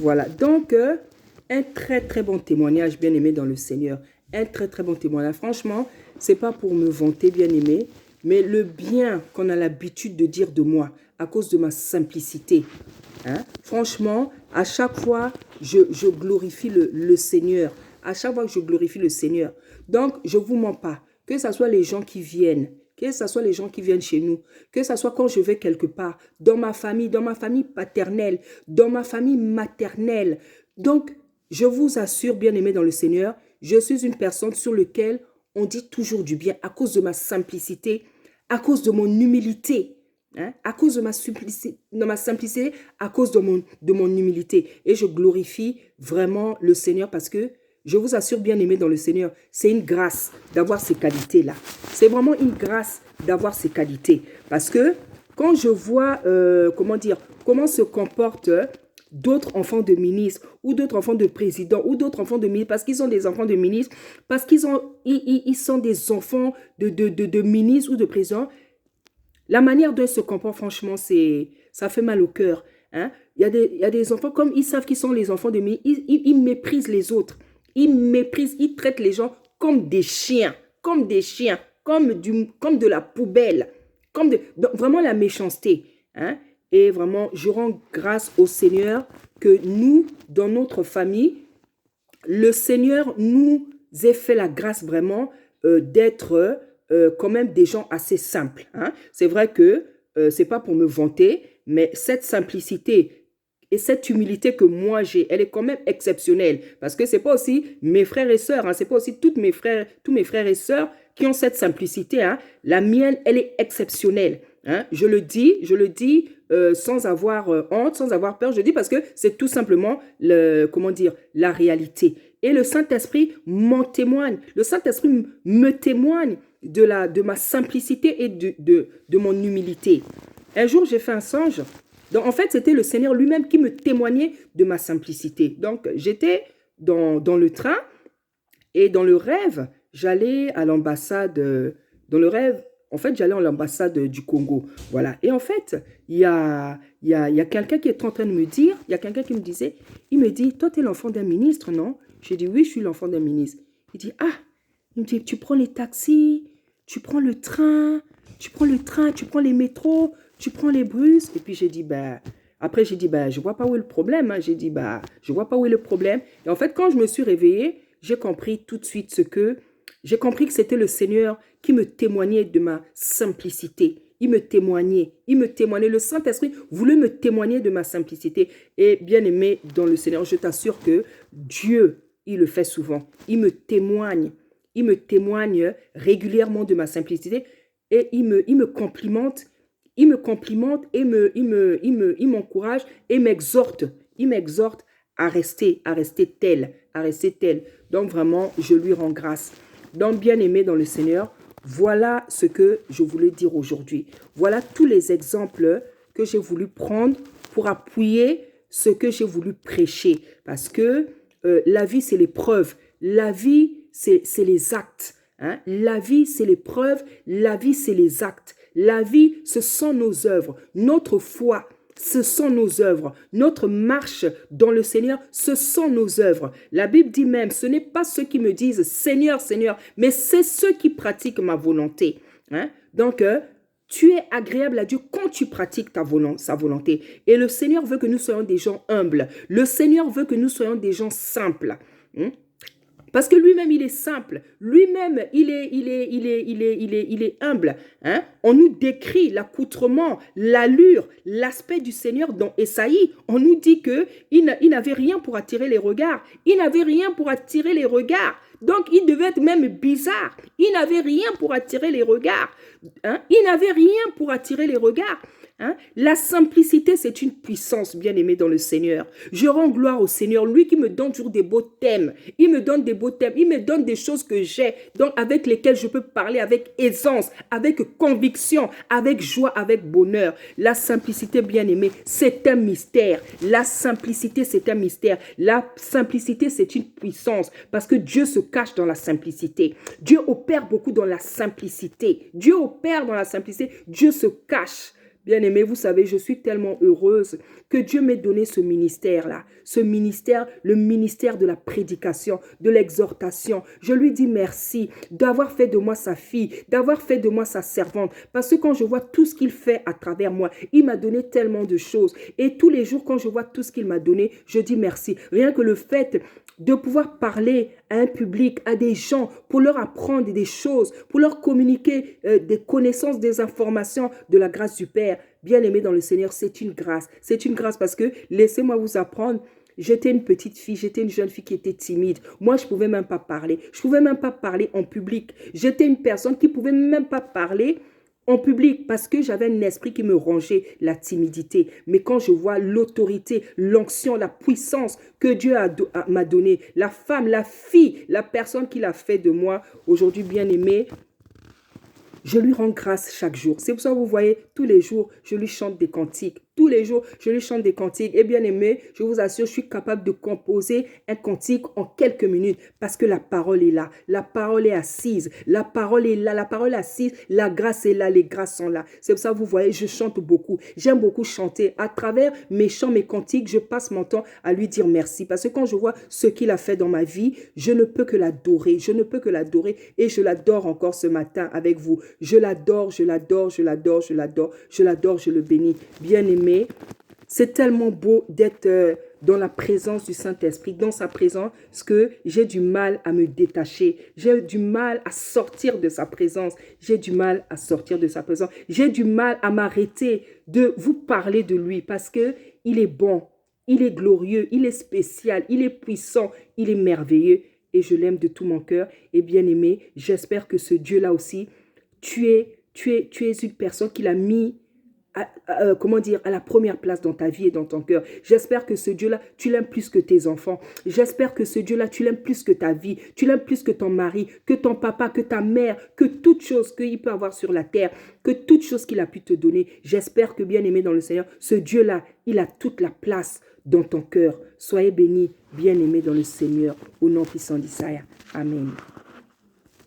Voilà, donc un très très bon témoignage, bien aimé dans le Seigneur. Un très très bon témoignage. Franchement, c'est pas pour me vanter, bien aimé, mais le bien qu'on a l'habitude de dire de moi à cause de ma simplicité. Hein? Franchement, à chaque fois, je glorifie le Seigneur. À chaque fois que je glorifie le Seigneur. Donc, je ne vous mens pas. Que ce soit les gens qui viennent, que ce soit les gens qui viennent chez nous, que ce soit quand je vais quelque part, dans ma famille paternelle, dans ma famille maternelle. Donc, je vous assure, bien-aimés dans le Seigneur, je suis une personne sur laquelle on dit toujours du bien à cause de ma simplicité, à cause de mon humilité. Hein, à cause de ma simplicité, à cause de mon humilité. Et je glorifie vraiment le Seigneur parce que je vous assure, bien aimé dans le Seigneur, c'est une grâce d'avoir ces qualités-là. C'est vraiment une grâce d'avoir ces qualités. Parce que quand je vois, comment se comportent d'autres enfants de ministres ou d'autres enfants de présidents ou d'autres enfants de ministres, parce qu'ils sont des enfants de ministres, parce ils sont des enfants de ministres ou de présidents, la manière dont ils se comportent, franchement, ça fait mal au cœur. Hein? Il y a des enfants, comme ils savent qu'ils sont les enfants de ministres, ils méprisent les autres. Ils méprisent, ils traitent les gens comme des chiens, comme de la poubelle, vraiment la méchanceté. Hein? Et vraiment, je rends grâce au Seigneur que nous, dans notre famille, le Seigneur nous ait fait la grâce vraiment d'être quand même des gens assez simples. Hein? C'est vrai que c'est pas pour me vanter, mais cette simplicité et cette humilité que moi j'ai, elle est quand même exceptionnelle. Parce que c'est pas aussi mes frères et sœurs, hein, c'est pas aussi tous mes frères et sœurs qui ont cette simplicité. Hein. La mienne, elle est exceptionnelle. Hein. Je le dis sans avoir honte, sans avoir peur. Je dis parce que c'est tout simplement la réalité. Et le Saint-Esprit m'en témoigne. Le Saint-Esprit me témoigne de ma simplicité et de mon humilité. Un jour, j'ai fait un songe. Donc, en fait, c'était le Seigneur lui-même qui me témoignait de ma simplicité. Donc, j'étais dans le train et dans le rêve, j'allais à l'ambassade. Dans le rêve, en fait, j'allais à l'ambassade du Congo. Voilà. Et en fait, il y a quelqu'un qui est en train de me dire, il y a quelqu'un qui me disait, il me dit, toi, tu es l'enfant d'un ministre, non? J'ai dit, oui, je suis l'enfant d'un ministre. Il dit, ah, il me dit, tu prends les taxis, tu prends le train, tu prends les métros, tu prends les bus. Et puis j'ai dit, après j'ai dit, je vois pas où est le problème. Hein. J'ai dit, je vois pas où est le problème. Et en fait, quand je me suis réveillée, j'ai compris tout de suite j'ai compris que c'était le Seigneur qui me témoignait de ma simplicité. Il me témoignait, le Saint-Esprit voulait me témoigner de ma simplicité. Et bien aimé dans le Seigneur, je t'assure que Dieu, il le fait souvent. Il me témoigne régulièrement de ma simplicité et il me complimente il m'encourage et m'exhorte. Il m'exhorte à rester tel. Donc vraiment, je lui rends grâce. Donc bien aimé dans le Seigneur, voilà ce que je voulais dire aujourd'hui. Voilà tous les exemples que j'ai voulu prendre pour appuyer ce que j'ai voulu prêcher. Parce que la vie, c'est l'épreuve. La vie, c'est les actes. Hein? La vie, c'est l'épreuve. La vie, c'est les actes. La vie, ce sont nos œuvres. Notre foi, ce sont nos œuvres. Notre marche dans le Seigneur, ce sont nos œuvres. La Bible dit même, ce n'est pas ceux qui me disent Seigneur, Seigneur, mais c'est ceux qui pratiquent ma volonté. Hein? Donc, tu es agréable à Dieu quand tu pratiques sa volonté. Et le Seigneur veut que nous soyons des gens humbles. Le Seigneur veut que nous soyons des gens simples. Hein? Parce que lui-même, il est simple. Lui-même, il est humble. Hein? On nous décrit l'accoutrement, l'allure, l'aspect du Seigneur dans Ésaïe. On nous dit qu'il n'avait rien pour attirer les regards. Il n'avait rien pour attirer les regards. Donc, il devait être même bizarre. Il n'avait rien pour attirer les regards. Hein? Il n'avait rien pour attirer les regards. Hein? La simplicité, c'est une puissance, bien aimée dans le Seigneur. Je rends gloire au Seigneur, lui qui me donne toujours des beaux thèmes. Il me donne des beaux thèmes, il me donne des choses que j'ai, donc avec lesquelles je peux parler avec aisance, avec conviction, avec joie, avec bonheur. La simplicité, bien aimée, c'est un mystère. La simplicité, c'est un mystère. La simplicité, c'est une puissance, parce que Dieu se cache dans la simplicité. Dieu opère beaucoup dans la simplicité. Dieu opère dans la simplicité. Dieu se cache. Bien-aimé, vous savez, je suis tellement heureuse que Dieu m'ait donné ce ministère-là. Ce ministère, le ministère de la prédication, de l'exhortation. Je lui dis merci d'avoir fait de moi sa fille, d'avoir fait de moi sa servante. Parce que quand je vois tout ce qu'il fait à travers moi, il m'a donné tellement de choses. Et tous les jours, quand je vois tout ce qu'il m'a donné, je dis merci. Rien que le fait de pouvoir parler à un public, à des gens, pour leur apprendre des choses, pour leur communiquer des connaissances, des informations de la grâce du Père. Bien-aimé dans le Seigneur, c'est une grâce. C'est une grâce parce que, laissez-moi vous apprendre, j'étais une petite fille, j'étais une jeune fille qui était timide. Moi, je ne pouvais même pas parler. Je ne pouvais même pas parler en public. J'étais une personne qui ne pouvait même pas parler en public parce que j'avais un esprit qui me rongeait, la timidité. Mais quand je vois l'autorité, l'onction, la puissance que Dieu m'a donnée, la femme, la fille, la personne qu'il a fait de moi, aujourd'hui bien-aimée, je lui rends grâce chaque jour. C'est pour ça que vous voyez, tous les jours, je lui chante des cantiques. Tous les jours, je lui chante des cantiques. Et bien aimé, je vous assure, je suis capable de composer un cantique en quelques minutes parce que la parole est là. La parole est assise. La parole est là. La parole est assise. La grâce est là. Les grâces sont là. C'est pour ça que vous voyez, je chante beaucoup. J'aime beaucoup chanter. À travers mes chants, mes cantiques, je passe mon temps à lui dire merci. Parce que quand je vois ce qu'il a fait dans ma vie, je ne peux que l'adorer. Je ne peux que l'adorer. Et je l'adore encore ce matin avec vous. Je l'adore, je l'adore, je l'adore, je l'adore, je l'adore, je le bénis. Bien-aimé, c'est tellement beau d'être dans la présence du Saint-Esprit, dans sa présence, que j'ai du mal à me détacher. J'ai du mal à sortir de sa présence. J'ai du mal à sortir de sa présence. J'ai du mal à m'arrêter de vous parler de lui parce que il est bon, il est glorieux, il est spécial, il est puissant, il est merveilleux et je l'aime de tout mon cœur. Et bien aimé, j'espère que ce Dieu-là aussi, tu es une personne qu'il a mis comment dire, à la première place dans ta vie et dans ton cœur. J'espère que ce Dieu-là, tu l'aimes plus que tes enfants. J'espère que ce Dieu-là, tu l'aimes plus que ta vie. Tu l'aimes plus que ton mari, que ton papa, que ta mère, que toute chose qu'il peut avoir sur la terre, que toute chose qu'il a pu te donner. J'espère que, bien aimé dans le Seigneur, ce Dieu-là, il a toute la place dans ton cœur. Soyez bénis, bien aimés dans le Seigneur, au nom puissant d'Isaïe. Amen.